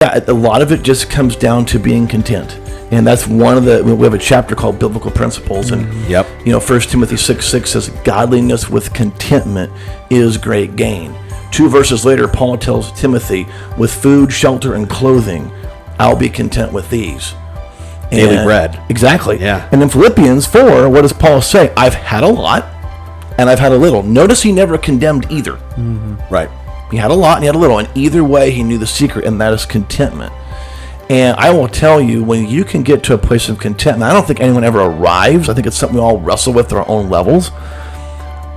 Yeah, a lot of it just comes down to being content. And that's one of we have a chapter called Biblical Principles. And, Yep. 1 Timothy 6:6 says, godliness with contentment is great gain. 2 verses later, Paul tells Timothy, with food, shelter, and clothing, I'll be content with these. Daily bread. Exactly. Yeah. And in Philippians 4, what does Paul say? I've had a lot, and I've had a little. Notice he never condemned either. Mm-hmm. Right. He had a lot and he had a little, and either way he knew the secret, and that is contentment. And I will tell you, when you can get to a place of contentment, I don't think anyone ever arrives. I think it's something we all wrestle with at our own levels.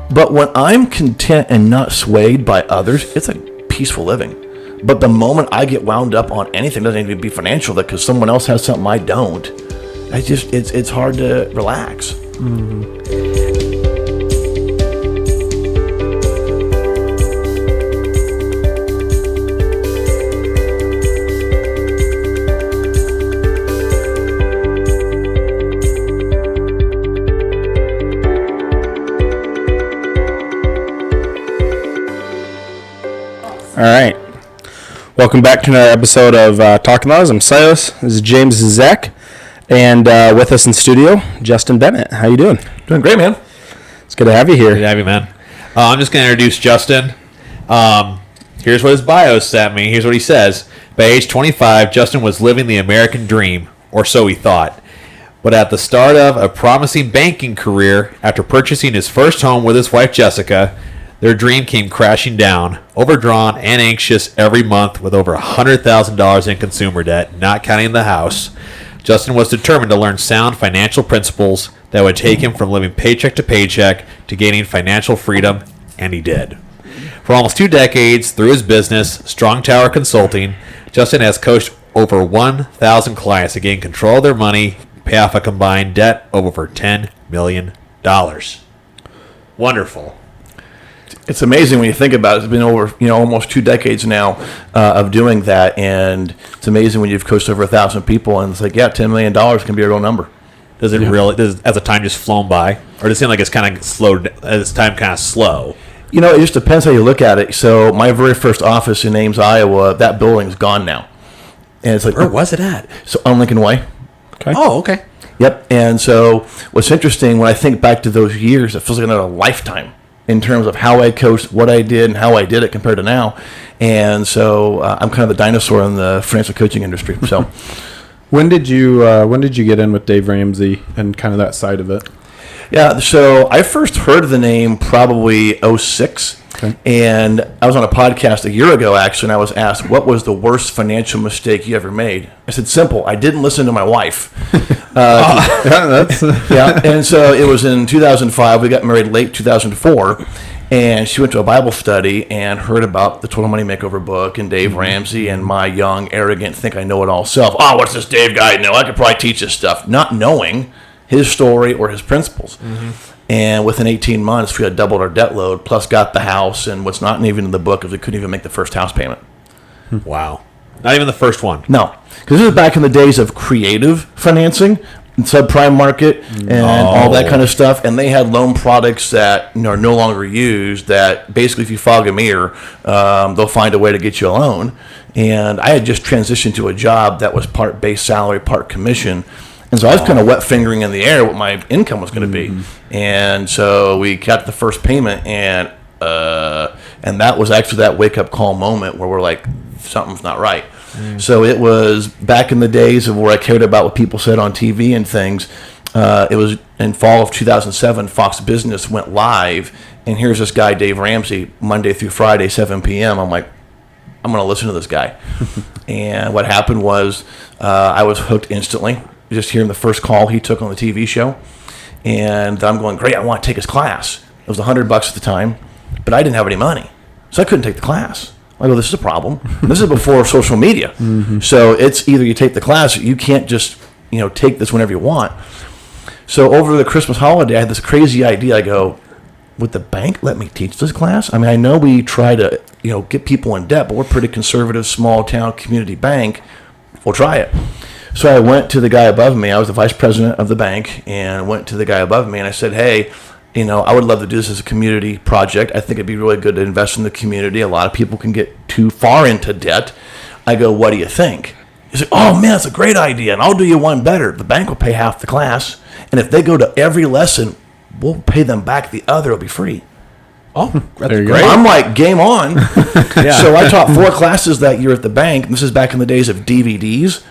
But when I'm content and not swayed by others, it's a peaceful living. But the moment I get wound up on anything, it doesn't even be financial, that because someone else has something I don't, it's hard to relax. All right. Welcome back to another episode of Talking Laws. I'm Silas. This is James Zach. And with us in studio, Justin Bennett. How you doing? Doing great, man. It's good to have you here. Good to have you, man. I'm just going to introduce Justin. Here's what his bio sent me. Here's what he says. By age 25, Justin was living the American dream, or so he thought. But at the start of a promising banking career, after purchasing his first home with his wife, Jessica, their dream came crashing down, overdrawn and anxious every month with over $100,000 in consumer debt, not counting the house. Justin was determined to learn sound financial principles that would take him from living paycheck to paycheck to gaining financial freedom, and he did. For almost 2 decades, through his business, Strong Tower Consulting, Justin has coached over 1,000 clients to gain control of their money, pay off a combined debt of over $10 million. Wonderful. It's amazing when you think about it. It's been over, almost 2 decades now of doing that, and it's amazing when you've coached over 1,000 people, and it's like, yeah, $10 million can be a real number. Does it really? Has the time just flown by, or does it seem like it's kind of slowed? Is time kind of slow? It just depends how you look at it. So my very first office in Ames, Iowa, that building's gone now, and it's like, Where was it at? So on Lincoln Way. Okay. Oh, okay. Yep. And so what's interesting, when I think back to those years, it feels like another lifetime in terms of how I coached, what I did, and how I did it compared to now. And so I'm kind of the dinosaur in the financial coaching industry. So When did you get in with Dave Ramsey and kind of that side of it? yeah, so I first heard the name probably '06. Okay. And I was on a podcast a year ago, actually, and I was asked, what was the worst financial mistake you ever made? I said, simple. I didn't listen to my wife. Yeah, and so it was in 2005. We got married late 2004, and she went to a Bible study and heard about the Total Money Makeover book and Dave Ramsey and my young, arrogant, think-I-know-it-all self. Oh, what's this Dave guy know? I could probably teach this stuff, not knowing his story or his principles. And within 18 months, we had doubled our debt load, plus got the house, and what's not even in the book is we couldn't even make the first house payment. Wow. Not even the first one. No, because this is back in the days of creative financing, and subprime market, and all that kind of stuff. And they had loan products that are no longer used, that basically if you fog a mirror, they'll find a way to get you a loan. And I had just transitioned to a job that was part base salary, part commission. And so I was kind of wet fingering in the air what my income was going to be. And so we got the first payment, and that was actually that wake-up call moment where we're like, something's not right. So it was back in the days of where I cared about what people said on TV and things. It was in fall of 2007, Fox Business went live, and here's this guy, Dave Ramsey, Monday through Friday, 7 p.m. I'm like, I'm going to listen to this guy. And what happened was I was hooked instantly. Just hearing the first call he took on the TV show. And I'm going, great, I want to take his class. It was $100 at the time, but I didn't have any money. So I couldn't take the class. I go, this is a problem. This is before social media. So it's either you take the class, or you can't just, take this whenever you want. So over the Christmas holiday, I had this crazy idea. I go, would the bank let me teach this class? I mean, I know we try to, get people in debt, but we're a pretty conservative, small town community bank. We'll try it. So I went to the guy above me. I was the vice president of the bank, and went to the guy above me, and I said, hey, I would love to do this as a community project. I think it'd be really good to invest in the community. A lot of people can get too far into debt. I go, what do you think? He's like, oh, man, that's a great idea, and I'll do you one better. The bank will pay half the class, and if they go to every lesson, we'll pay them back the other. It'll be free. Oh, that's great. I'm like, game on. So I taught 4 classes that year at the bank. This is back in the days of DVDs.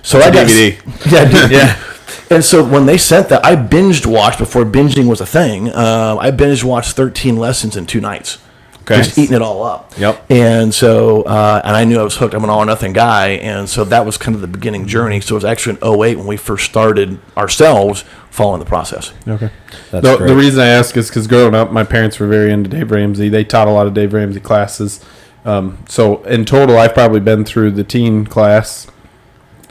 So I got DVD. Yeah. And so when they sent that, I binged watched before binging was a thing. I binged watched 13 lessons in 2 nights. Okay. Just eating it all up. Yep. And so, and I knew I was hooked. I'm an all or nothing guy. And so that was kind of the beginning journey. So it was actually in 2008 when we first started ourselves following the process. Okay. The reason I ask is because growing up, my parents were very into Dave Ramsey. They taught a lot of Dave Ramsey classes. So in total, I've probably been through the teen class.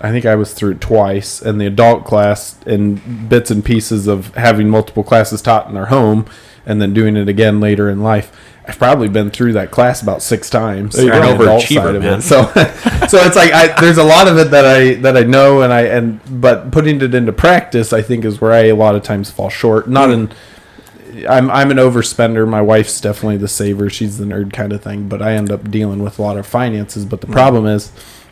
I think I was through it twice, and the adult class, and bits and pieces of having multiple classes taught in our home and then doing it again later in life. I've probably been through that class about 6 times. You're an overachiever, man. So it's like there's a lot of it that I know, but putting it into practice, I think, is where I a lot of times fall short. I'm an overspender. My wife's definitely the saver. She's the nerd kind of thing, but I end up dealing with a lot of finances. But the problem is,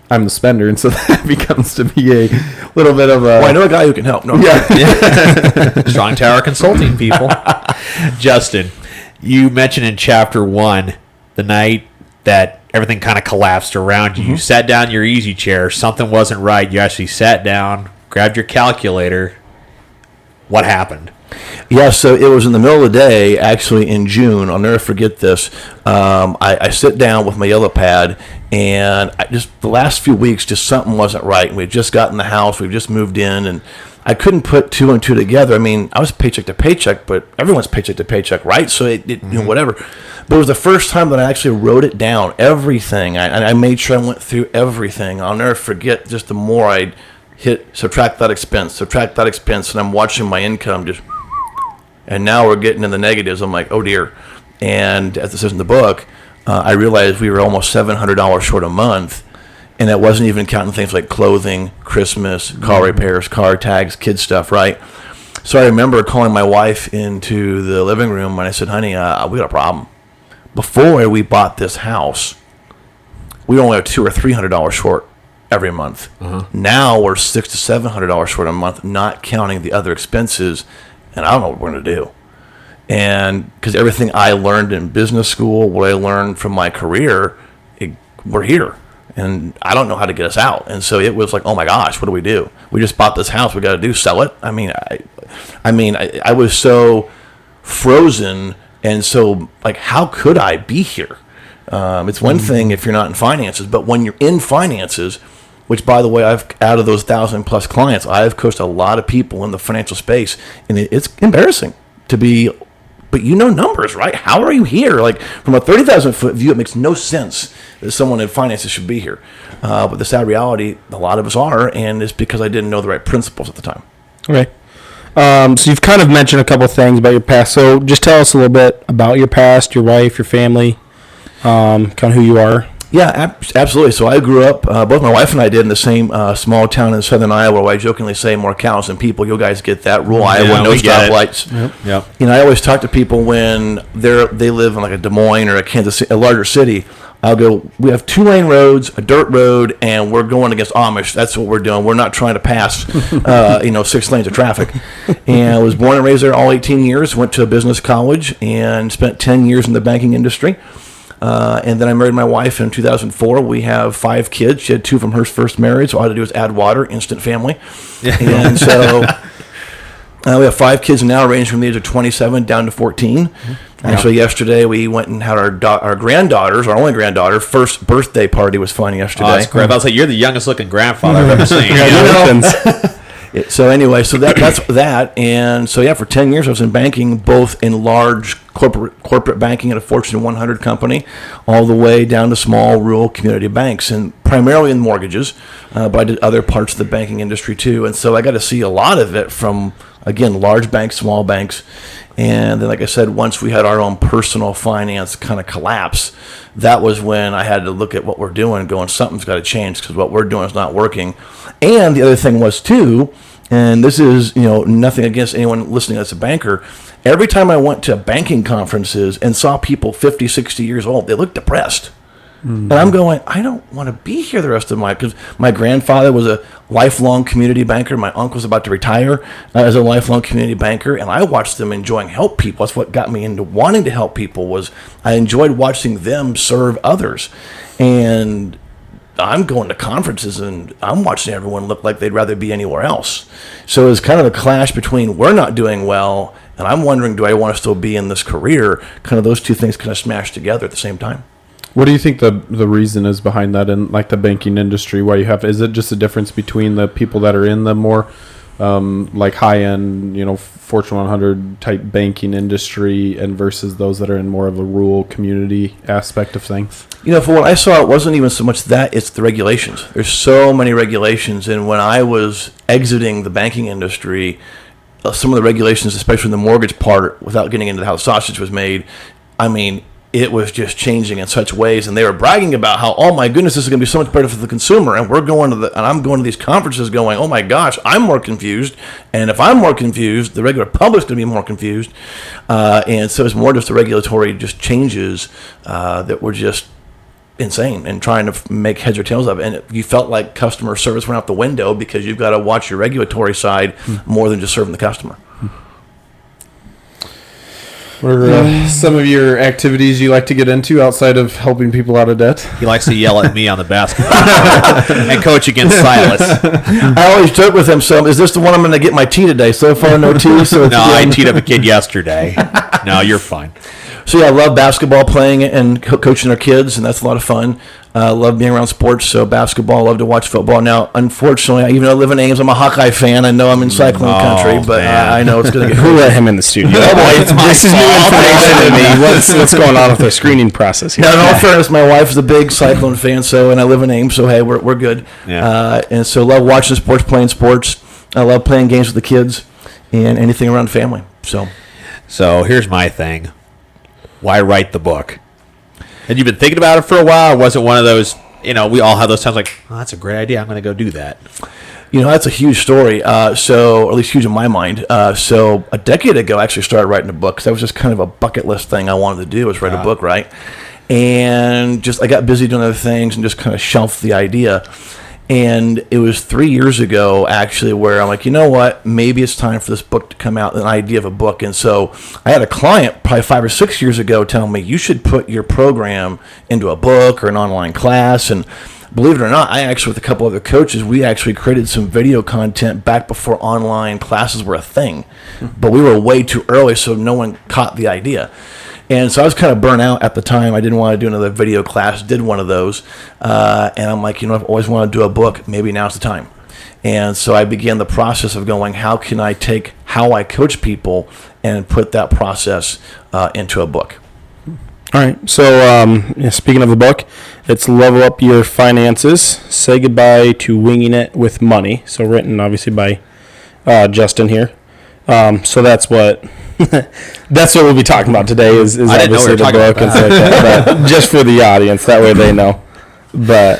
I'm the spender, and so that becomes to be a little bit of a... Well, I know a guy who can help. No. Yeah. Strong Tower Consulting, people. Justin, you mentioned in chapter 1, the night that everything kind of collapsed around you. You sat down in your easy chair. Something wasn't right. You actually sat down, grabbed your calculator. What happened? Yeah, so it was in the middle of the day, actually in June. I'll never forget this. I sit down with my yellow pad, and the last few weeks, just something wasn't right. We had just gotten the house, we've just moved in, and I couldn't put 2 and 2 together. I mean, I was paycheck to paycheck, but everyone's paycheck to paycheck, right? So whatever. But it was the first time that I actually wrote it down, everything. I made sure I went through everything. I'll never forget just the more I'd hit subtract that expense, and I'm watching my income just... And now we're getting in the negatives. I'm like, oh dear. And as it says in the book, I realized we were almost $700 short a month. And it wasn't even counting things like clothing, Christmas, car repairs, car tags, kid stuff, right? So I remember calling my wife into the living room and I said, honey, we got a problem. Before we bought this house, we only have $200 or $300 short every month. Now we're $600 to $700 short a month, not counting the other expenses. And I don't know what we're going to do. And because everything I learned in business school, what I learned from my career, we're here. And I don't know how to get us out. And so it was like, oh my gosh, what do we do? We just bought this house. We got to do sell it. I mean, I was so frozen. And so, like, how could I be here? It's one thing if you're not in finances. But when you're in finances, which, by the way, out of those 1,000+ clients, I've coached a lot of people in the financial space, and it's embarrassing to be. But you know numbers, right? How are you here? Like, from a 30,000-foot view, it makes no sense that someone in finances should be here. But the sad reality, a lot of us are, and it's because I didn't know the right principles at the time. Okay. So you've kind of mentioned a couple things about your past. So just tell us a little bit about your past, your wife, your family, kind of who you are. Yeah, absolutely. So I grew up, both my wife and I did, in the same small town in southern Iowa, where I jokingly say more cows than people. You guys get that. Rural Iowa, no stoplights. Yep. You know, I always talk to people when they live in like a Des Moines or a Kansas City, a larger city. I'll go, we have 2-lane roads, a dirt road, and we're going against Amish. That's what we're doing. We're not trying to pass, 6 lanes of traffic. And I was born and raised there all 18 years, went to a business college, and spent 10 years in the banking industry. And then I married my wife in 2004. We have 5 kids. She had 2 from her first marriage. So all I had to do was add water, instant family. And so we have 5 kids now, ranging from the age of 27 down to 14. Actually, yesterday we went and had our granddaughters, our only granddaughter, first birthday party was fun yesterday. Oh, that's great. I was like, you're the youngest looking grandfather I've ever seen. So anyway, so that's that. And so, yeah, for 10 years I was in banking, both in large corporate banking at a Fortune 100 company, all the way down to small rural community banks, and primarily in mortgages, but I did other parts of the banking industry too. And so I got to see a lot of it from, again, large banks, small banks. And then, like I said, once we had our own personal finance kind of collapse, that was when I had to look at what we're doing, going, something's got to change because what we're doing is not working. And the other thing was, too, and this is, nothing against anyone listening that's a banker, every time I went to banking conferences and saw people 50, 60 years old, they looked depressed. And I'm going, I don't want to be here the rest of my life, because my grandfather was a lifelong community banker. My uncle was about to retire as a lifelong community banker, and I watched them enjoying help people. That's what got me into wanting to help people, was I enjoyed watching them serve others. And I'm going to conferences and I'm watching everyone look like they'd rather be anywhere else. So it's kind of a clash between we're not doing well and I'm wondering, do I want to still be in this career? Kind of those two things kind of smash together at the same time. What do you think the reason is behind that in like the banking industry? Why you have, is it just a difference between the people that are in the more like high end, Fortune 100 type banking industry and versus those that are in more of a rural community aspect of things? For what I saw, it wasn't even so much that, it's the regulations. There's so many regulations. And when I was exiting the banking industry, some of the regulations, especially in the mortgage part, without getting into how the sausage was made, it was just changing in such ways, and they were bragging about how, oh my goodness, this is going to be so much better for the consumer. And I'm going to these conferences, going, oh my gosh, I'm more confused. And if I'm more confused, the regular public's going to be more confused. And so it's more just the regulatory just changes that were just insane and trying to make heads or tails of it. And you felt like customer service went out the window because you've got to watch your regulatory side more than just serving the customer. What are some of your activities you like to get into outside of helping people out of debt? He likes to yell at me on the basketball and coach against Silas. I always joke with him, so is this the one I'm going to get my tea today? So far, no tea. So no, I teed up a kid yesterday. No, you're fine. So yeah, I love basketball, playing it and coaching our kids, and that's a lot of fun. Love being around sports, so basketball, love to watch football. Now, unfortunately, even though I live in Ames, I'm a Hawkeye fan. I know I'm in cycling country, but I know it's going to get Who let him in the studio? Oh boy, this is new information to me. What's going on with the screening process here? Now, in all fairness, my wife is a big cycling fan, and I live in Ames, so hey, we're good. Yeah. And so love watching sports, playing sports. I love playing games with the kids and anything around family. So here's my thing. Why write the book? Had you been thinking about it for a while, or was it one of those, we all have those times like, oh, that's a great idea, I'm going to go do that? That's a huge story, or at least huge in my mind. So a decade ago, I actually started writing a book, because that was just kind of a bucket list thing I wanted to do, was write a book, right? And just I got busy doing other things and just kind of shelved the idea. And it was 3 years ago, actually, where I'm like, you know what? Maybe it's time for this book to come out, an idea of a book. And so I had a client probably 5 or 6 years ago tell me, you should put your program into a book or an online class. And believe it or not, I actually, with a couple other coaches, we actually created some video content back before online classes were a thing. But we were way too early, so no one caught the idea. And so I was kind of burnt out at the time. I didn't want to do another video class, did one of those. And I'm like, I've always wanted to do a book. Maybe now's the time. And so I began the process of going, how can I take how I coach people and put that process into a book? All right. So speaking of the book, it's Level Up Your Finances, Say Goodbye to Winging It with Money. So written, obviously, by Justin here. So that's what... that's what we'll be talking about today is obviously the book and stuff like that, but just for the audience, that way they know. But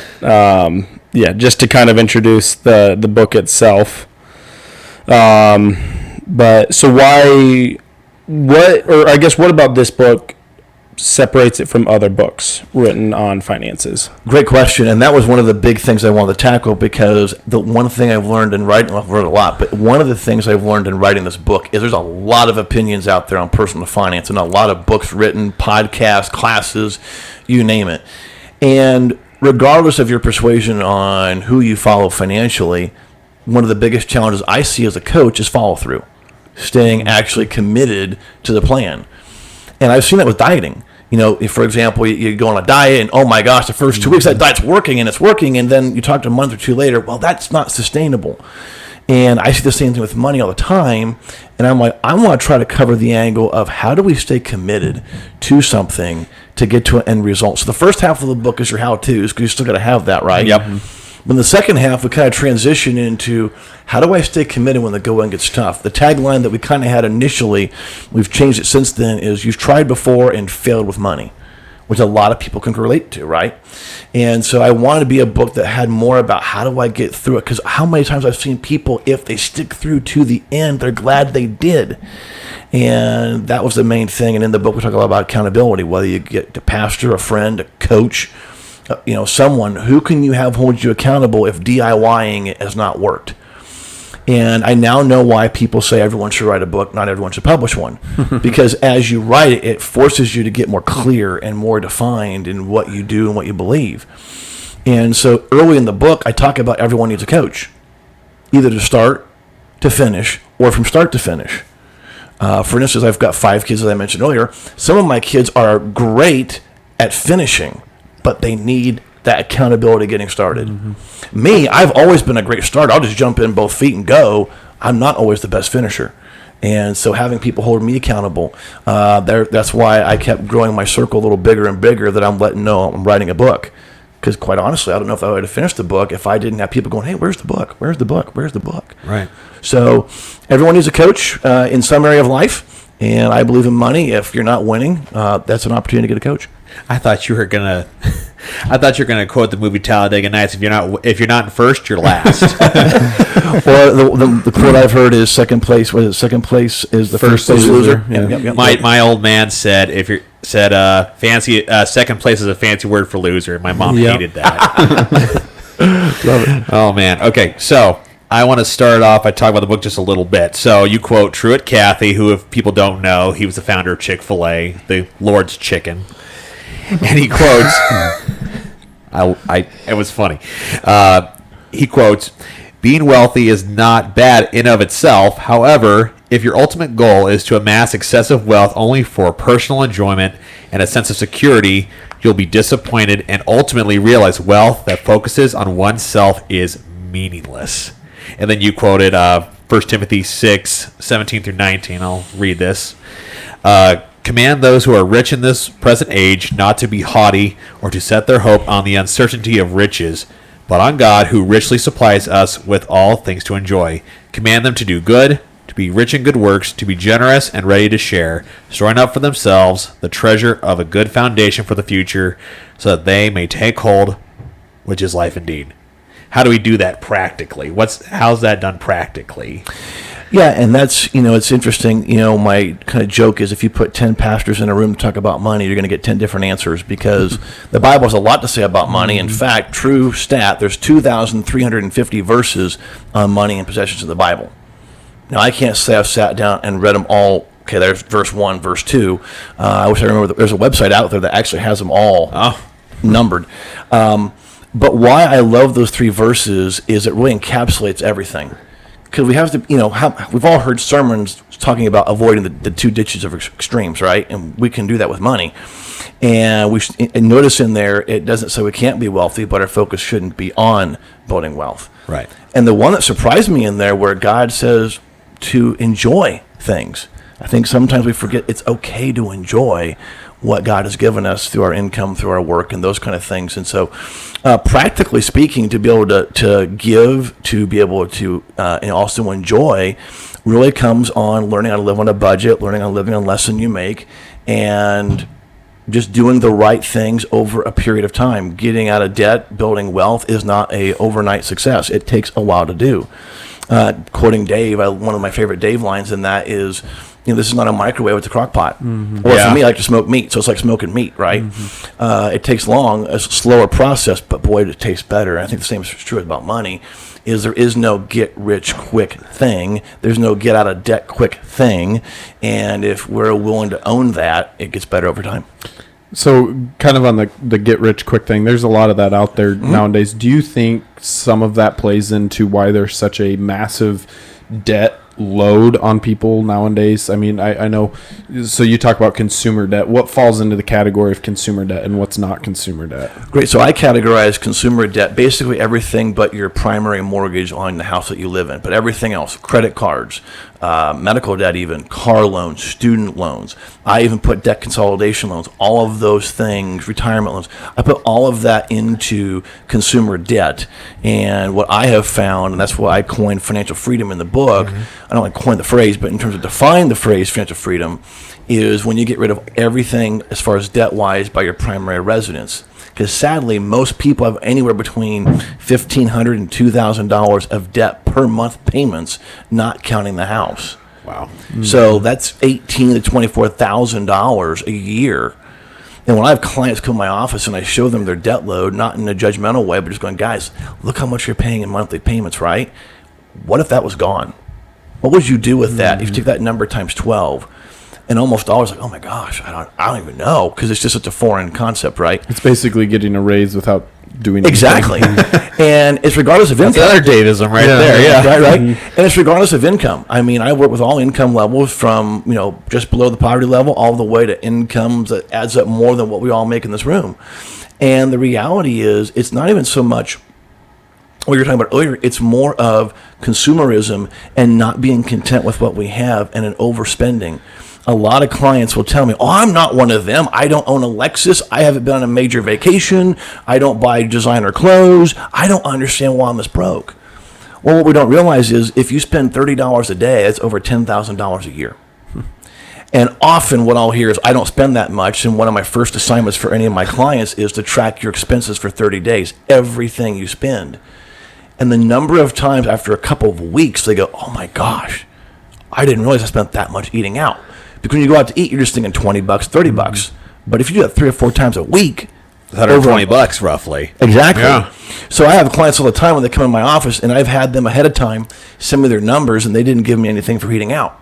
just to kind of introduce the book itself. But so what about this book separates it from other books written on finances? Great question, and that was one of the big things I wanted to tackle, because the one thing I've learned in writing, I've learned a lot, but one of the things I've learned in writing this book is there's a lot of opinions out there on personal finance, and a lot of books written, podcasts, classes, you name it. And regardless of your persuasion on who you follow financially, one of the biggest challenges I see as a coach is follow through, staying actually committed to the plan. And I've seen that with dieting. If, for example, you go on a diet and, oh my gosh, the first 2 weeks that diet's working and it's working, and then you talk to a month or two later, well, that's not sustainable. And I see the same thing with money all the time. And I'm like, I want to try to cover the angle of how do we stay committed to something to get to an end result. So the first half of the book is your how-tos, because you still got to have that, right? Yep. But in the second half, we kind of transition into how do I stay committed when the going gets tough? The tagline that we kind of had initially, we've changed it since then, is you've tried before and failed with money, which a lot of people can relate to, right? And so I wanted to be a book that had more about how do I get through it, because how many times I've seen people, if they stick through to the end, they're glad they did. And that was the main thing. And in the book, we talk a lot about accountability, whether you get a pastor, a friend, a coach, someone who can you have hold you accountable if DIYing it has not worked. And I now know why people say everyone should write a book, not everyone should publish one. Because as you write it, it forces you to get more clear and more defined in what you do and what you believe. And so early in the book, I talk about everyone needs a coach, either to start, to finish, or from start to finish. For instance, I've got 5 kids, as I mentioned earlier. Some of my kids are great at finishing, but they need that accountability getting started. Me, I've always been a great starter. I'll just jump in both feet and go. I'm not always the best finisher. And so having people hold me accountable, that's why I kept growing my circle a little bigger and bigger, that I'm letting know I'm writing a book. Because quite honestly, I don't know if I would have finished the book if I didn't have people going, hey, where's the book? Where's the book? Where's the book? Right. So everyone needs a coach in some area of life. And I believe in money. If you're not winning, that's an opportunity to get a coach. I thought you were gonna quote the movie Talladega Nights. If you're not in first, you're last. Or the quote I've heard is second place. What is it? Second place is the first place loser. Yeah. My old man said fancy second place is a fancy word for loser. My mom hated that. Love it. Oh man. Okay, so I want to start off by talking about the book just a little bit. So you quote Truett Cathy, who, if people don't know, he was the founder of Chick-fil-A, the Lord's Chicken. And he quotes, it was funny. He quotes, being wealthy is not bad in of itself. However, if your ultimate goal is to amass excessive wealth only for personal enjoyment and a sense of security, you'll be disappointed and ultimately realize wealth that focuses on oneself is meaningless. And then you quoted 1 Timothy 6:17-19. I'll read this. Command those who are rich in this present age not to be haughty or to set their hope on the uncertainty of riches, but on God, who richly supplies us with all things to enjoy. Command them to do good, to be rich in good works, to be generous and ready to share, storing up for themselves the treasure of a good foundation for the future, so that they may take hold, which is life indeed. How do we do that practically? How's that done practically? Yeah, and that's, it's interesting. My kind of joke is if you put 10 pastors in a room to talk about money, you're going to get 10 different answers, because the Bible has a lot to say about money. In fact, true stat, there's 2,350 verses on money and possessions in the Bible. Now, I can't say I've sat down and read them all. Okay, there's verse 1, verse 2. I wish I remember. There's a website out there that actually has them all numbered. But why I love those 3 verses is it really encapsulates everything. Because we have to, we've all heard sermons talking about avoiding the 2 ditches of extremes, right? And we can do that with money. And and notice in there, it doesn't say we can't be wealthy, but our focus shouldn't be on building wealth. Right. And the one that surprised me in there, where God says to enjoy things. I think sometimes we forget it's okay to enjoy what God has given us through our income, through our work, and those kind of things. And so, practically speaking, to be able to give, to be able to and also enjoy, really comes on learning how to live on a budget, learning how to live on less than you make, and just doing the right things over a period of time. Getting out of debt, building wealth is not a overnight success. It takes a while to do. Quoting Dave, one of my favorite Dave lines in that is, this is not a microwave, it's a crock pot. Mm-hmm. Or for me, I like to smoke meat, so it's like smoking meat, right? Mm-hmm. It takes long, a slower process, but boy, it tastes better. And I think the same is true about money, is there is no get-rich-quick thing. There's no get-out-of-debt-quick thing. And if we're willing to own that, it gets better over time. So kind of on the get-rich-quick thing, there's a lot of that out there nowadays. Do you think some of that plays into why there's such a massive debt load on people nowadays? I mean, I know, so you talk about consumer debt. What falls into the category of consumer debt and what's not consumer debt? Great. So I categorize consumer debt basically everything but your primary mortgage on the house that you live in, but everything else, credit cards, medical debt, even car loans, student loans. I even put debt consolidation loans, all of those things, retirement loans. I put all of that into consumer debt. And what I have found, and that's why I coined financial freedom in the book, I don't like coin the phrase, but in terms of defining the phrase financial freedom, is when you get rid of everything as far as debt-wise by your primary residence. Because sadly, most people have anywhere between $1,500 and $2,000 of debt per month payments, not counting the house. Wow. So that's $18,000 to $24,000 a year. And when I have clients come to my office and I show them their debt load, not in a judgmental way, but just going, guys, look how much you're paying in monthly payments, right? What if that was gone? What would you do with that if you took that number times 12? And almost always like, oh my gosh, I don't even know, because it's just such a foreign concept, right? It's basically getting a raise without doing exactly. And it's regardless of income. That's another Davism right there. Yeah, right. And it's regardless of income. I mean, I work with all income levels from just below the poverty level all the way to incomes that adds up more than what we all make in this room. And the reality is, it's not even so much what you were talking about earlier. It's more of consumerism and not being content with what we have and an overspending. A lot of clients will tell me, oh, I'm not one of them. I don't own a Lexus. I haven't been on a major vacation. I don't buy designer clothes. I don't understand why I'm this broke. Well, what we don't realize is if you spend $30 a day, that's over $10,000 a year. And often what I'll hear is, I don't spend that much. And one of my first assignments for any of my clients is to track your expenses for 30 days, everything you spend. And the number of times after a couple of weeks, they go, oh my gosh, I didn't realize I spent that much eating out. Because when you go out to eat, you're just thinking $20, $30. But if you do that 3 or 4 times a week, $120 roughly. Exactly. Yeah. So I have clients all the time when they come in my office, and I've had them ahead of time send me their numbers, and they didn't give me anything for eating out.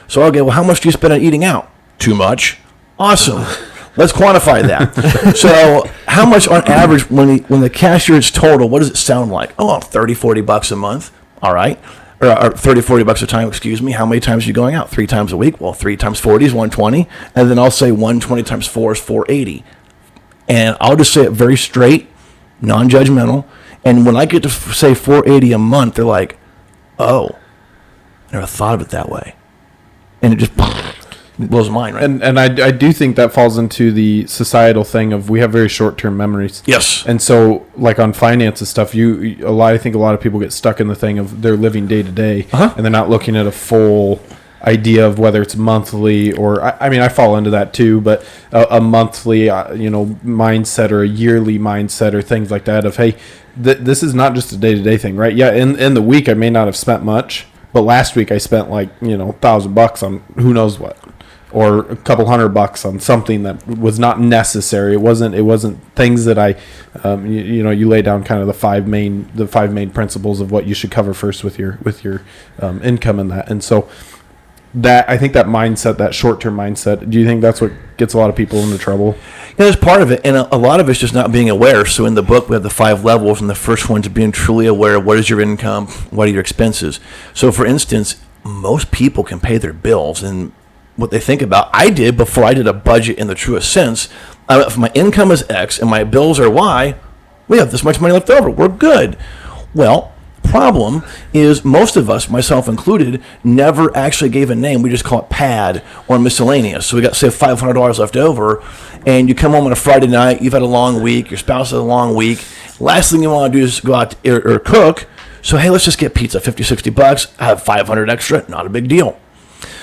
So I'll go, well, how much do you spend on eating out? Too much. Awesome. Let's quantify that. So how much on average, when the cashier is total, what does it sound like? Oh, $30, $40 a month. All right. Or $30, $40 a time, excuse me. How many times are you going out? 3 times a week? Well, 3 times 40 is 120. And then I'll say 120 times 4 is 480. And I'll just say it very straight, non-judgmental. And when I get to say 480 a month, they're like, oh, I never thought of it that way. And it just blows my mind, right? And I do think that falls into the societal thing of we have very short-term memories. Yes. And so, like on finances stuff, I think a lot of people get stuck in the thing of they're living day to day, and they're not looking at a full idea of whether it's monthly or I mean I fall into that too, but a monthly mindset or a yearly mindset or things like that of hey, this is not just a day-to-day thing, right? Yeah, in the week I may not have spent much, but last week I spent like $1,000 on who knows what, or a couple $100 on something that was not necessary. It wasn't things that I you lay down kind of the five main principles of what you should cover first with your income and that. And so that I think that mindset, that short-term mindset, do you think that's what gets a lot of people into trouble? That's part of it, and a lot of it's just not being aware. So in the book, we have the 5 levels, and the first one's being truly aware of what is your income, what are your expenses. So for instance, most people can pay their bills, and what they think about, I did before I did a budget in the truest sense. If my income is X and my bills are Y, we have this much money left over. We're good. Well, problem is most of us, myself included, never actually gave a name. We just call it pad or miscellaneous. So we got, say, $500 left over, and you come home on a Friday night, you've had a long week, your spouse had a long week. Last thing you want to do is go out or cook. So, hey, let's just get pizza, $50, $60. I have $500 extra, not a big deal.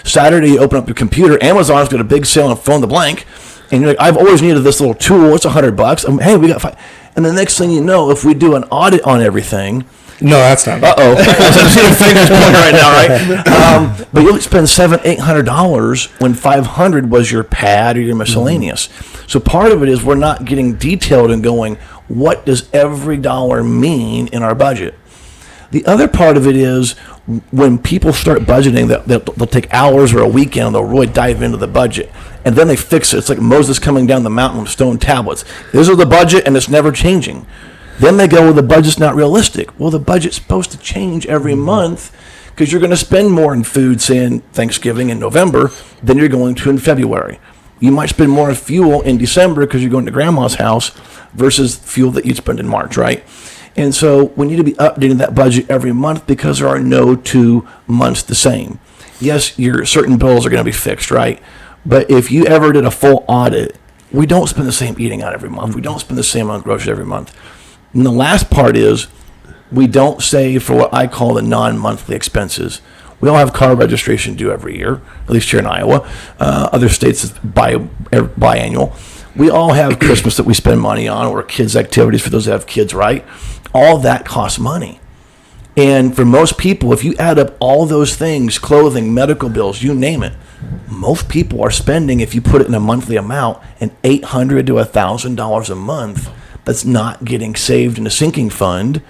Saturday, you open up your computer, Amazon's got a big sale on fill in the blank, and you're like, I've always needed this little tool, it's $100. Hey, we got 5. And the next thing you know, if we do an audit on everything, no, that's not. Uh-oh. I'm seeing fingers pointing right now, right? But you'll spend $700-800 when $500 was your pad or your miscellaneous. So part of it is we're not getting detailed and going, what does every dollar mean in our budget? The other part of it is when people start budgeting, they'll take hours or a weekend and they'll really dive into the budget. And then they fix it. It's like Moses coming down the mountain with stone tablets. This is the budget and it's never changing. Then they go, well, the budget's not realistic. Well, the budget's supposed to change every month because you're going to spend more in food, say, in Thanksgiving in November than you're going to in February. You might spend more on fuel in December because you're going to grandma's house versus fuel that you'd spend in March, right? And so we need to be updating that budget every month because there are no 2 months the same. Yes, your certain bills are going to be fixed, right? But if you ever did a full audit, we don't spend the same eating out every month. We don't spend the same on groceries every month. And the last part is we don't save for what I call the non-monthly expenses. We all have car registration due every year, at least here in Iowa. Other states it's biannual. We all have Christmas that we spend money on, or kids' activities for those that have kids, right? All that costs money. And for most people, if you add up all those things, clothing, medical bills, you name it, most people are spending, if you put it in a monthly amount, an $800 to $1,000 a month that's not getting saved in a sinking fund.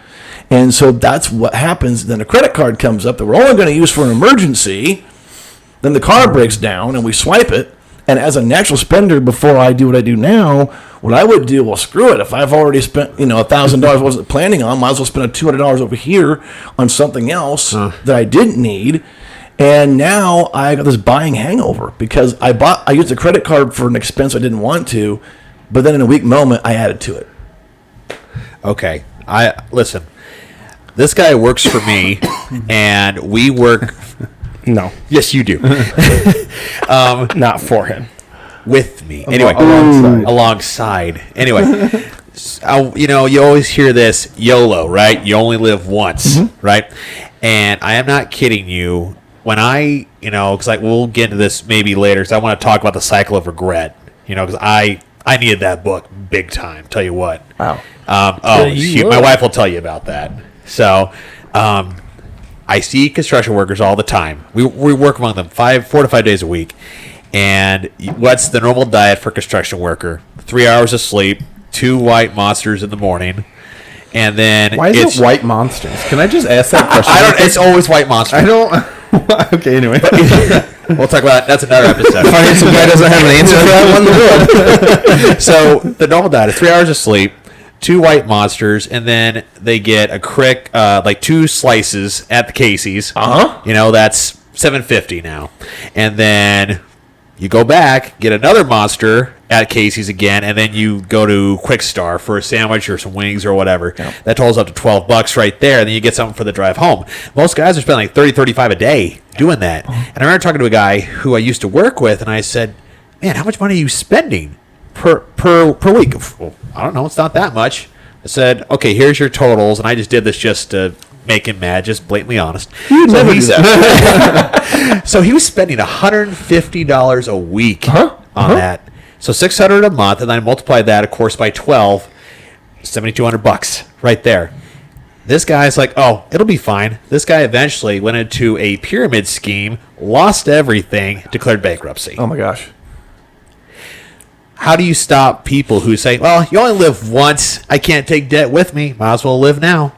And so that's what happens. Then a credit card comes up that we're only going to use for an emergency. Then the card breaks down and we swipe it. And as a natural spender, before I do what I do now, what I would do, well, screw it. If I've already spent, $1,000 I wasn't planning on, might as well spend $200 over here on something else that I didn't need. And now I got this buying hangover because I used a credit card for an expense I didn't want to, but then in a weak moment, I added to it. Okay. Listen, this guy works for me, and we work. No. Yes, you do. Not for him. With me. Anyway. Alongside. Anyway. You always hear this YOLO, right? You only live once, right? And I am not kidding you. When because we'll get into this maybe later, because I want to talk about the cycle of regret, because I needed that book big time, tell you what. Wow. My wife will tell you about that. So, I see construction workers all the time. We work among them 4 to 5 days a week. And what's the normal diet for a construction worker? 3 hours of sleep, 2 white monsters in the morning, and then why is it white monsters? Can I just ask that question? It's always white monsters. I don't. Okay, anyway. We'll talk about that. That's another episode. Some guy doesn't have an answer for that one. So the normal diet is 3 hours of sleep, 2 white monsters, and then they get a crick, 2 slices at the Casey's. That's $7.50 now, and then you go back, get another monster at Casey's again, and then you go to Quick Star for a sandwich or some wings or whatever. Yep. That totals up to $12 right there, and then you get something for the drive home. Most guys are spending like $30, $35 a day doing that. And I remember talking to a guy who I used to work with, and I said, "Man, how much money are you spending per week?" Well, I don't know. It's not that much. I said, "Okay, here's your totals," and I just did this just to make him mad, just blatantly honest. You never do that. So he was spending $150 a week on that. So $600 a month, and then I multiply that, of course, by 12, $7,200 right there. This guy's like, "Oh, it'll be fine." This guy eventually went into a pyramid scheme, lost everything, declared bankruptcy. Oh my gosh. How do you stop people who say, "Well, you only live once. I can't take debt with me. Might as well live now"?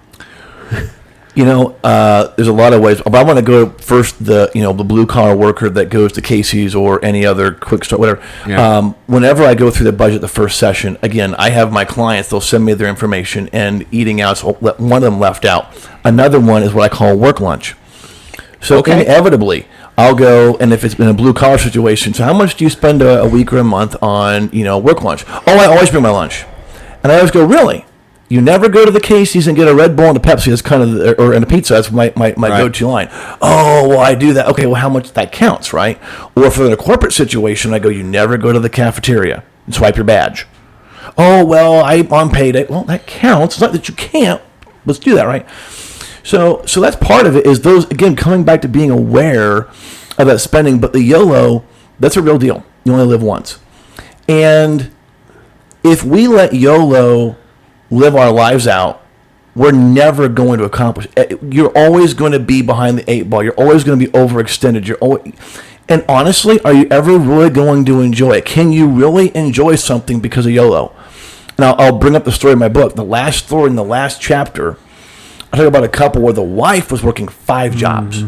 There's a lot of ways, but I want to go first the blue collar worker that goes to Casey's or any other Quick Start, whatever. Yeah. Whenever I go through the budget the first session, again, I have my clients, they'll send me their information, and eating out, so one of them left out. Another one is what I call work lunch. So inevitably, I'll go, and if it's been a blue collar situation, so how much do you spend a week or a month on, work lunch? Oh, I always bring my lunch. And I always go, really? You never go to the Casey's and get a Red Bull and a Pepsi. That's kind of, or a pizza. That's my go-to line. Oh, well, I do that. Okay, well, how much that counts, right? Or for the corporate situation, I go, you never go to the cafeteria and swipe your badge. Oh, well, I'm on payday. Well, that counts. It's not that you can't. Let's do that, right? So that's part of it. Is those, again, coming back to being aware of that spending. But the YOLO, that's a real deal. You only live once, and if we let YOLO live our lives out, we're never going to accomplish. You're always going to be behind the 8 ball. You're always going to be overextended. And honestly, are you ever really going to enjoy it? Can you really enjoy something because of YOLO? And I'll bring up the story in my book. The last story in the last chapter, I talk about a couple where the wife was working 5 jobs.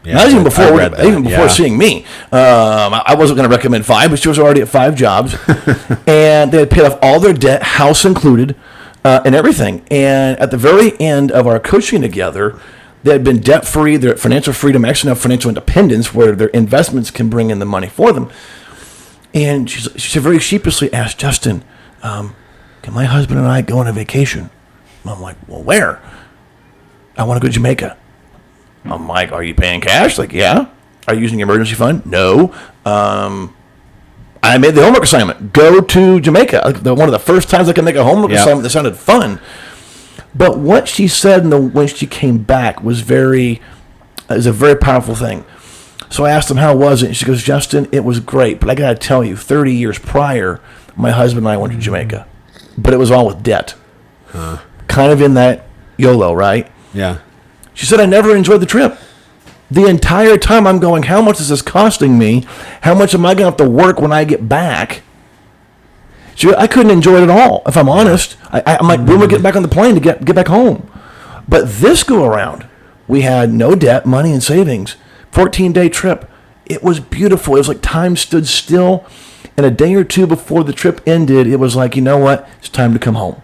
Yeah, not even before seeing me. I wasn't going to recommend 5, but she was already at 5 jobs. And they had paid off all their debt, house included, and everything. And at the very end of our coaching together, they had been debt-free, they're at financial freedom, actually have financial independence where their investments can bring in the money for them. And she very sheepishly asked, "Justin, can my husband and I go on a vacation?" I'm like, "Well, where?" "I want to go to Jamaica." I'm like, "Are you paying cash?" Like, "Yeah." "Are you using your emergency fund?" "No." I made the homework assignment. Go to Jamaica. One of the first times I could make a homework assignment that sounded fun. But what she said when she came back was a very powerful thing. So I asked him, "How was it?" And she goes, "Justin, it was great. But I got to tell you, 30 years prior, my husband and I went to Jamaica. But it was all with debt." Kind of in that YOLO, right? Yeah. She said, "I never enjoyed the trip." The entire time I'm going, how much is this costing me? How much am I going to have to work when I get back? So I couldn't enjoy it at all, if I'm honest. I'm like, when we get back on the plane to get back home? But this go around, we had no debt, money, and savings. 14-day trip. It was beautiful. It was like time stood still. And a day or two before the trip ended, it was like, you know what? It's time to come home.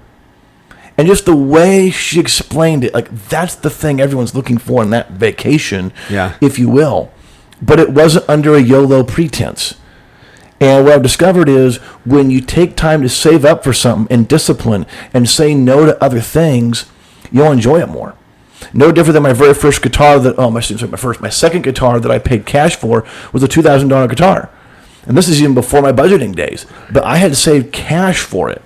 And just the way she explained it, like that's the thing everyone's looking for in that vacation, if you will. But it wasn't under a YOLO pretense. And what I've discovered is when you take time to save up for something and discipline and say no to other things, you'll enjoy it more. No different than my very first guitar my second guitar that I paid cash for was a $2,000 guitar. And this is even before my budgeting days. But I had saved cash for it.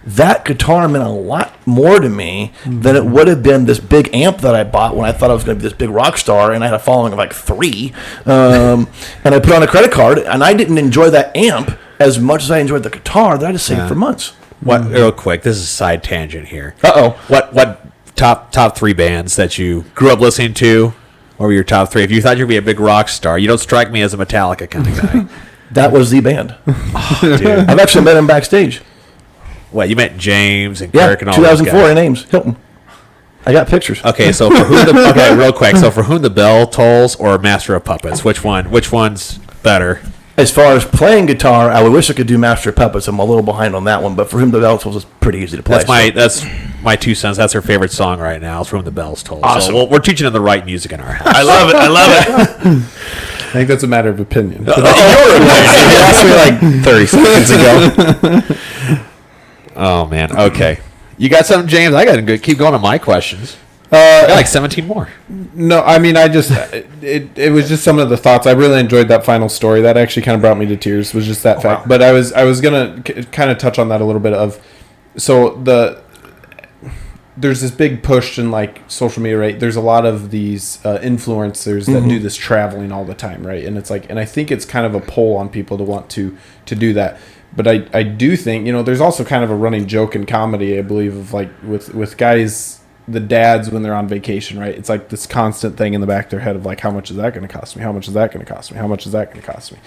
That guitar meant a lot more to me than it would have been this big amp that I bought when I thought I was going to be this big rock star, and I had a following of like 3. And I put on a credit card, and I didn't enjoy that amp as much as I enjoyed the guitar that I just saved for months. What? Real quick, this is a side tangent here. Uh-oh. What top 3 bands that you grew up listening to? What were your top 3? If you thought you'd be a big rock star, you don't strike me as a Metallica kind of guy. That was the band. Oh, dude. I've actually met him backstage. What, you met James and Kirk and all 2004 those guys? in Ames, Hilton. I got pictures. Okay, so real quick. So for Whom the Bell Tolls or Master of Puppets, which one's better? As far as playing guitar, I wish I could do Master of Puppets. I'm a little behind on that one, but For Whom the Bell Tolls is pretty easy to play. That's my 2 cents. That's her favorite song right now. It's For Whom the Bells Toll. Awesome. So we're teaching them the right music in our house. I love it. I think that's a matter of opinion. You asked me like 30 seconds ago. Oh man. Okay. You got something, James? I got to keep going on my questions. I got like 17 more. No, I mean, it was just some of the thoughts. I really enjoyed that final story. That actually kind of brought me to tears. Was just that fact. Wow. But I was gonna kind of touch on that a little bit. There's this big push in like social media, right? There's a lot of these influencers that do this traveling all the time, right? And it's like, and I think it's kind of a pull on people to want to do that. But I do think, there's also kind of a running joke in comedy, I believe, of like with guys, the dads when they're on vacation, right? It's like this constant thing in the back of their head of like, how much is that going to cost me? How much is that going to cost me? How much is that going to cost me?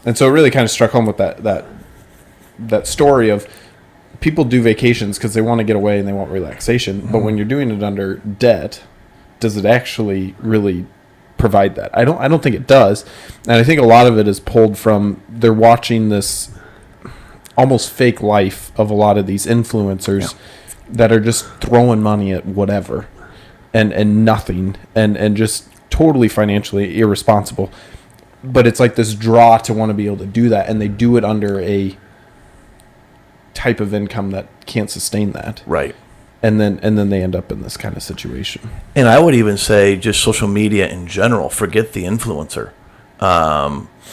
And so it really kind of struck home with that story of people do vacations because they want to get away and they want relaxation. But when you're doing it under debt, does it actually really provide that? I don't think it does. And I think a lot of it is pulled from they're watching this almost fake life of a lot of these influencers that are just throwing money at whatever and nothing and just totally financially irresponsible. But it's like this draw to want to be able to do that, and they do it under a type of income that can't sustain that. Right. And then they end up in this kind of situation. And I would even say just social media in general, forget the influencer.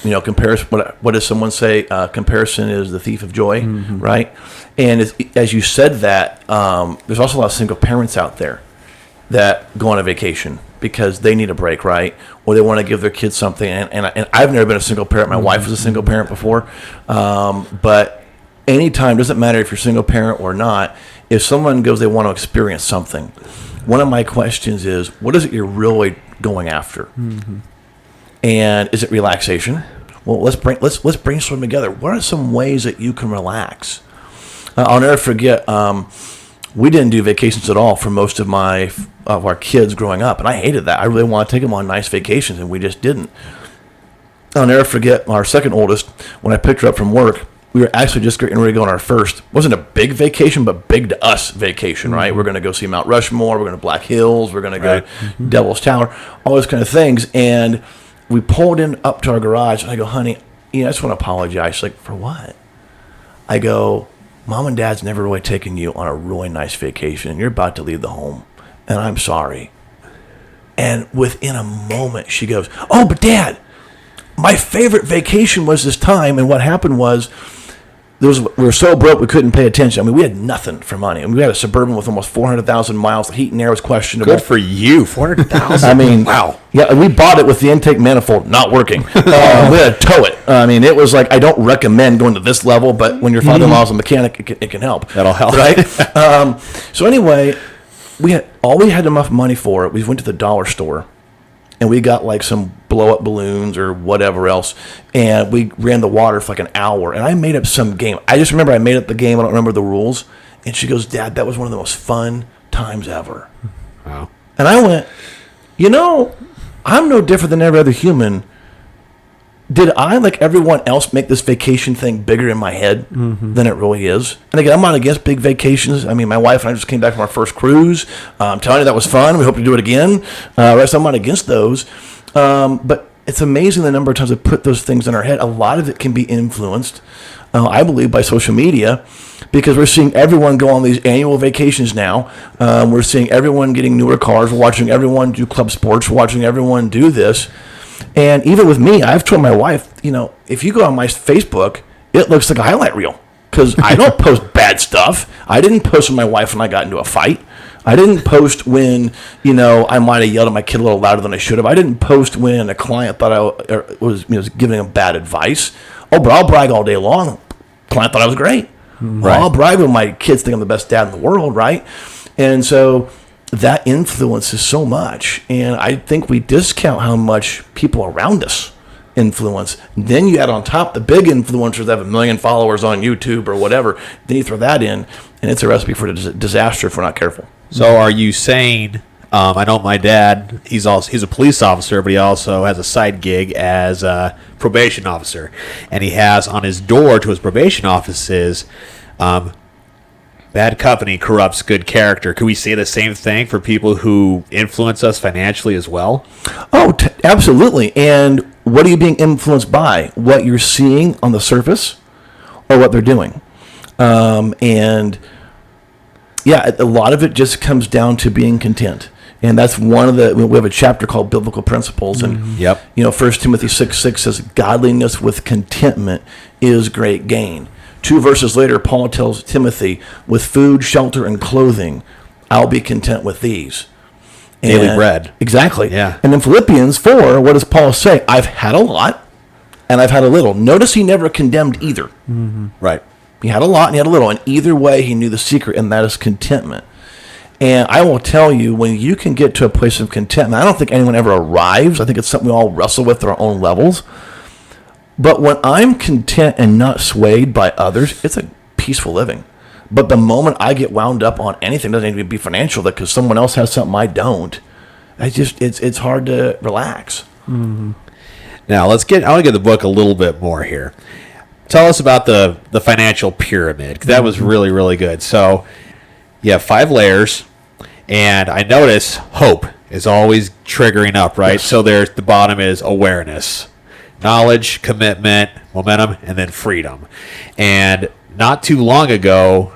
Comparison. What does someone say? Comparison is the thief of joy, right? And as you said that, there's also a lot of single parents out there that go on a vacation because they need a break, right? Or they want to give their kids something. And I've never been a single parent. My wife was a single parent before. But anytime, doesn't matter if you're a single parent or not, if someone goes, they want to experience something. One of my questions is, what is it you're really going after? And is it relaxation? Well, let's brainstorm together. What are some ways that you can relax? I'll never forget. We didn't do vacations at all for most of our kids growing up, and I hated that. I really wanted to take them on nice vacations, and we just didn't. I'll never forget our second oldest. When I picked her up from work, we were actually just getting ready to go on our first. Wasn't a big vacation, but big to us vacation, right? We're going to go see Mount Rushmore. We're going to Black Hills. We're going to go Devil's Tower. All those kind of things, and we pulled in up to our garage, and I go, honey, I just want to apologize. She's like, for what? I go, Mom and Dad's never really taken you on a really nice vacation, and you're about to leave the home, and I'm sorry. And within a moment, she goes, oh, but Dad, my favorite vacation was this time, and what happened was we were so broke we couldn't pay attention. I mean, we had nothing for money. I mean, we had a Suburban with almost 400,000 miles. The heat and air was questionable. Good for you, 400,000. I mean, wow. Yeah, we bought it with the intake manifold not working. We had to tow it. I mean, it was like, I don't recommend going to this level, but when your father-in-law's a mechanic, it can help. That'll help, right? So anyway, we had enough money for it. We went to the dollar store, and we got like some blow up balloons or whatever else, and we ran the water for like an hour, and I made up some game. I just remember I made up the game. I don't remember the rules. And she goes, Dad, that was one of the most fun times ever. Wow. And I went, I'm no different than every other human. Did I, like everyone else, make this vacation thing bigger in my head than it really is? And again, I'm not against big vacations. I mean, my wife and I just came back from our first cruise. I'm telling you, that was fun. We hope to do it again. So I'm not against those. But it's amazing the number of times I put those things in our head. A lot of it can be influenced, I believe, by social media, because we're seeing everyone go on these annual vacations now. We're seeing everyone getting newer cars. We're watching everyone do club sports. We're watching everyone do this. And even with me, I've told my wife, if you go on my Facebook, it looks like a highlight reel, because I don't post bad stuff. I didn't post when my wife and I got into a fight. I didn't post when, I might have yelled at my kid a little louder than I should have. I didn't post when a client thought I was giving him bad advice. Oh, but I'll brag all day long. Client thought I was great. Right. Well, I'll brag when my kids think I'm the best dad in the world, right? And so that influences so much. And I think we discount how much people around us influence. Then you add on top the big influencers that have 1 million followers on YouTube or whatever. Then you throw that in, and it's a recipe for disaster if we're not careful. So are you saying, I know my dad, he's a police officer, but he also has a side gig as a probation officer. And he has on his door to his probation offices, bad company corrupts good character. Could we say the same thing for people who influence us financially as well? Oh, absolutely. And what are you being influenced by? What you're seeing on the surface or what they're doing? And yeah, a lot of it just comes down to being content. And that's one of we have a chapter called Biblical Principles. And, 1 Timothy 6:6 says, godliness with contentment is great gain. 2 verses later, Paul tells Timothy, with food, shelter, and clothing, I'll be content with these. Daily bread. Exactly. Yeah. And in Philippians 4, what does Paul say? I've had a lot, and I've had a little. Notice he never condemned either. Mm-hmm. Right. He had a lot and he had a little. And either way, he knew the secret, and that is contentment. And I will tell you, when you can get to a place of contentment, I don't think anyone ever arrives. I think it's something we all wrestle with at our own levels. But when I'm content and not swayed by others, it's a peaceful living. But the moment I get wound up on anything, it doesn't need to be financial, because someone else has something I don't, it's hard to relax. Mm-hmm. Now I want to get the book a little bit more here. Tell us about the financial pyramid, 'cause that was really, really good. So you have 5 layers, and I notice hope is always triggering up, right? Yes. So there's the bottom is awareness, knowledge, commitment, momentum, and then freedom. And not too long ago,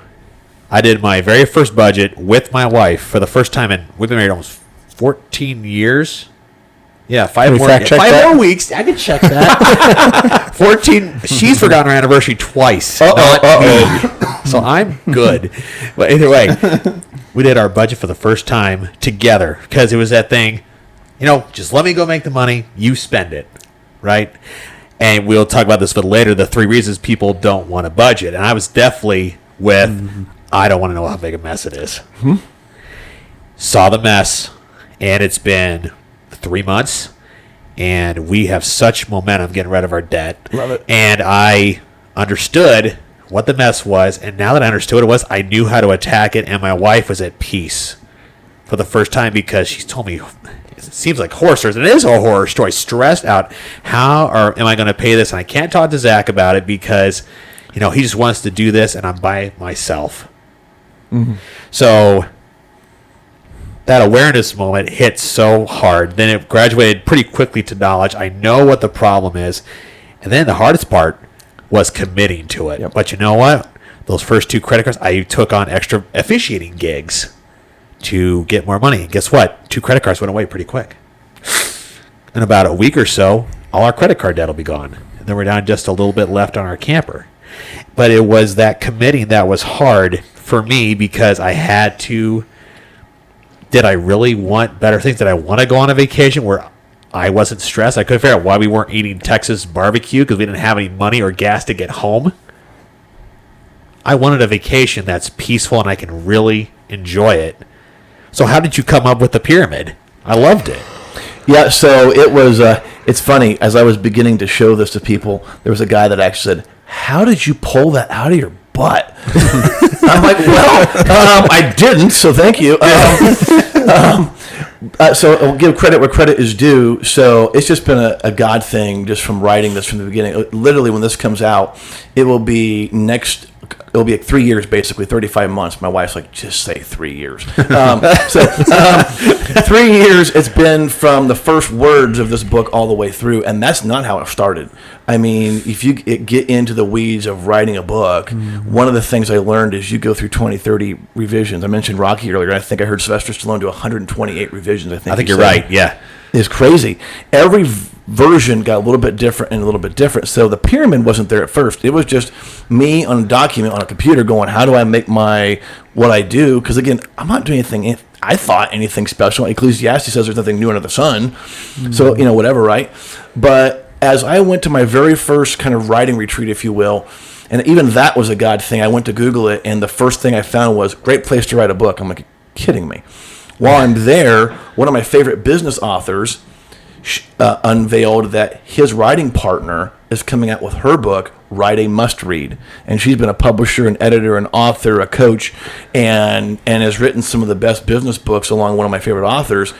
I did my very first budget with my wife for the first time, and we've been married almost 14 years. Yeah, 5 more weeks. I can check that. 14. She's forgotten her anniversary twice. Not me. So I'm good. But either way, we did our budget for the first time together, because it was that thing, just let me go make the money, you spend it, right? And we'll talk about this a bit later, the 3 reasons people don't want to budget. And I was definitely with, I don't want to know how big a mess it is. Mm-hmm. Saw the mess, and it's been 3 months, and we have such momentum getting rid of our debt. Love it. And I understood what the mess was, and now that I understood what it was, I knew how to attack it, and my wife was at peace for the first time, because she's told me, it seems like horror stories, and it is a horror story, stressed out. Am I going to pay this? And I can't talk to Zach about it, because he just wants to do this, and I'm by myself. Mm-hmm. So that awareness moment hit so hard. Then it graduated pretty quickly to knowledge. I know what the problem is. And then the hardest part was committing to it. Yep. But you know what? Those first 2 credit cards, I took on extra officiating gigs to get more money. And guess what? 2 credit cards went away pretty quick. In about a week or so, all our credit card debt will be gone. And then we're down just a little bit left on our camper. But it was that committing that was hard for me, because I had to... Did I really want better things? Did I want to go on a vacation where I wasn't stressed? I couldn't figure out why we weren't eating Texas barbecue, because we didn't have any money or gas to get home. I wanted a vacation that's peaceful and I can really enjoy it. So how did you come up with the pyramid? I loved it. Yeah, so it was. It's funny. As I was beginning to show this to people, there was a guy that actually said, "How did you pull that out of your butt?" I'm like, "Well, I didn't. So thank you." So I'll give credit where credit is due. So it's just been a God thing, just from writing this from the beginning. Literally, when this comes out, it will be next. It'll be like 3 years, basically 35 months. My wife's like, just say 3 years. 3 years. It's been from the first words of this book all the way through, and that's not how it started. I mean, if you get into the weeds of writing a book, one of the things I learned is you go through 20, 30 revisions. I mentioned Rocky earlier. I think I heard Sylvester Stallone do 128 revisions. I think you're right. Yeah. It's crazy. Every version got a little bit different and a little bit different. So the pyramid wasn't there at first. It was just me on a document on a computer going, how do I make what I do? Because again, I'm not doing anything. I thought anything special. Ecclesiastes says there's nothing new under the sun. So, whatever, right? But as I went to my very first kind of writing retreat, if you will, and even that was a God thing, I went to Google it, and the first thing I found was, great place to write a book. I'm like, kidding me. While I'm there, one of my favorite business authors unveiled that his writing partner is coming out with her book, Write a Must Read. And she's been a publisher, an editor, an author, a coach, and has written some of the best business books along one of my favorite authors.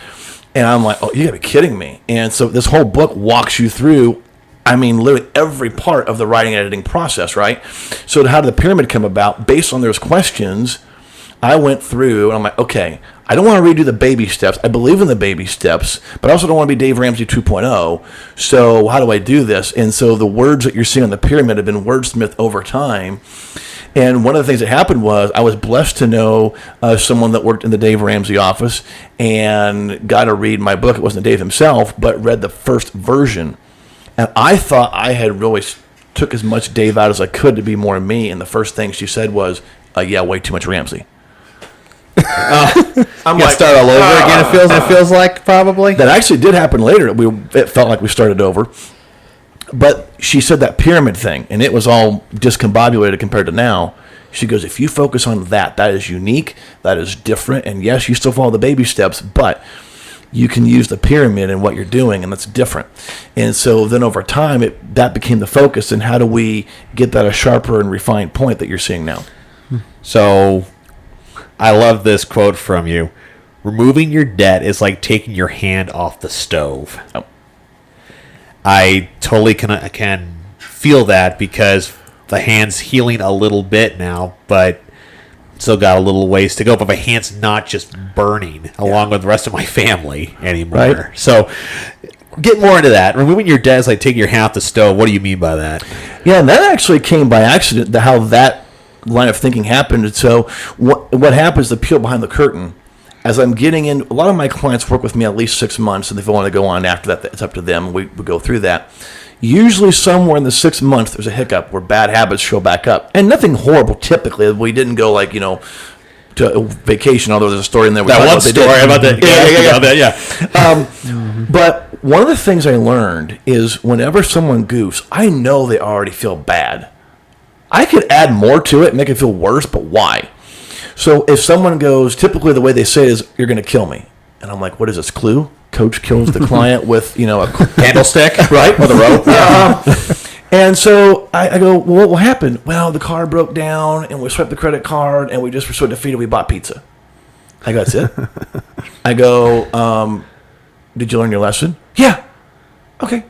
And I'm like, oh, you gotta be kidding me. And so this whole book walks you through, I mean, literally every part of the writing and editing process, right? So how did the pyramid come about? Based on those questions, I went through and I'm like, okay, I don't want to redo the baby steps. I believe in the baby steps, but I also don't want to be Dave Ramsey 2.0. So how do I do this? And so the words that you're seeing on the pyramid have been wordsmithed over time. And one of the things that happened was I was blessed to know someone that worked in the Dave Ramsey office and got to read my book. It wasn't Dave himself, but read the first version. And I thought I had really took as much Dave out as I could to be more me. And the first thing she said was, yeah, way too much Ramsey. I'm like, start all over again. It feels like probably that actually did happen later. It felt like we started over, but she said that pyramid thing, and it was all discombobulated compared to now. She goes, if you focus on that is unique, that is different, and yes, you still follow the baby steps, but you can use the pyramid in what you're doing, and that's different. And so then over time, that became the focus. And how do we get that a sharper and refined point that you're seeing now? So. I love this quote from you. Removing your debt is like taking your hand off the stove. Oh. I totally can feel that because the hand's healing a little bit now, but still got a little ways to go. But my hand's not just burning along with the rest of my family anymore. Right. So get more into that. Removing your debt is like taking your hand off the stove. What do you mean by that? Yeah, and that actually came by accident, how that line of thinking happened. And so what happens, the peel behind the curtain, as I'm getting in, a lot of my clients work with me at least 6 months, and if they want to go on after that, it's up to them. We go through that. Usually somewhere in the 6 months, there's a hiccup where bad habits show back up. And nothing horrible, typically. We didn't go to a vacation, although there's a story in there. That one story about that. But one of the things I learned is whenever someone goofs, I know they already feel bad. I could add more to it and make it feel worse, but why? So if someone goes, typically the way they say it is, you're going to kill me. And I'm like, what is this, Clue? Coach kills the client with, a candlestick, right? With a rope. And so I go, well, what happened? Well, the car broke down and we swiped the credit card and we just were so defeated we bought pizza. I go, that's it? I go, did you learn your lesson? Yeah. Okay.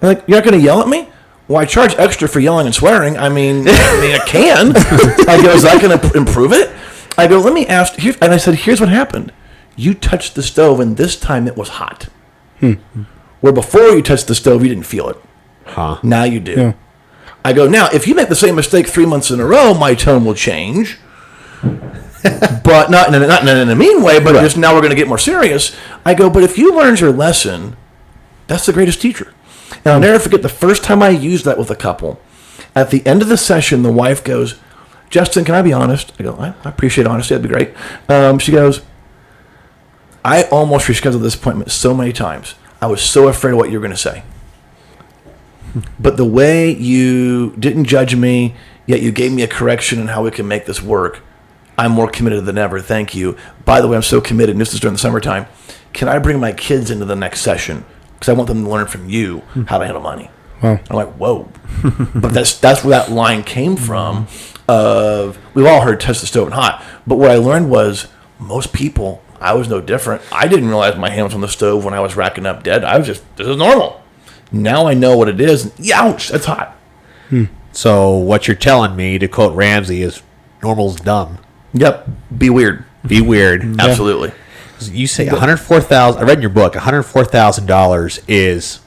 I'm like, you're not going to yell at me? Well, I charge extra for yelling and swearing. I mean, I can. I go, is that going to improve it? I go, let me ask. And I said, here's what happened. You touched the stove, and this time it was hot. Where before you touched the stove, you didn't feel it. Now you do. Yeah. I go, now, if you make the same mistake 3 months in a row, my tone will change. But not in a mean way, but just now we're going to get more serious. I go, but if you learned your lesson, that's the greatest teacher. And I'll never forget the first time I used that with a couple. At the end of the session, the wife goes, Justin, can I be honest? I go, I appreciate honesty. That'd be great. She goes, I almost rescheduled this appointment so many times. I was so afraid of what you were going to say. But the way you didn't judge me, yet you gave me a correction on how we can make this work, I'm more committed than ever. Thank you. By the way, I'm so committed, and this is during the summertime. can I bring my kids into the next session? Because I want them to learn from you how to handle money. Wow. I'm like, whoa. But that's where that line came from of, we've all heard touch the stove and hot. But what I learned was most people, I was no different. I didn't realize my hand was on the stove when I was racking up debt. I was just, this is normal. Now I know what it is. And, ouch, that's hot. So what you're telling me, to quote Ramsey, is normal's dumb. Yep. Be weird. Be weird. Absolutely. You say $104,000. I read in your book $104,000 is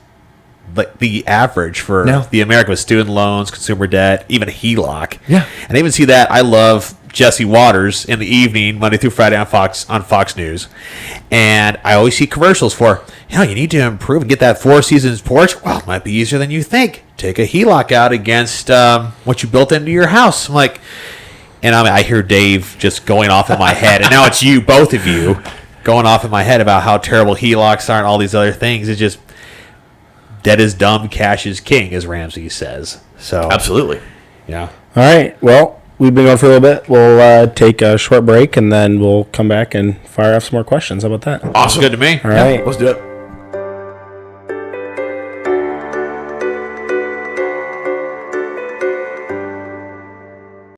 like the average for the American with student loans, consumer debt, even HELOC. Yeah. And I even see that. I love Jesse Waters in the evening, Monday through Friday on Fox News, and I always see commercials for, you need to improve and get that Four Seasons porch. Well, it might be easier than you think. Take a HELOC out against what you built into your house. I'm like, and I hear Dave just going off in my head, and now it's you, both of you, going off in my head about how terrible HELOCs are and all these other things. It's just, debt is dumb, cash is king, as Ramsey says. So Absolutely. yeah. All right. Well, we've been going for a little bit. We'll take a short break, and then we'll come back and fire off some more questions. How about that? Awesome. Good to me. All right. Let's do it.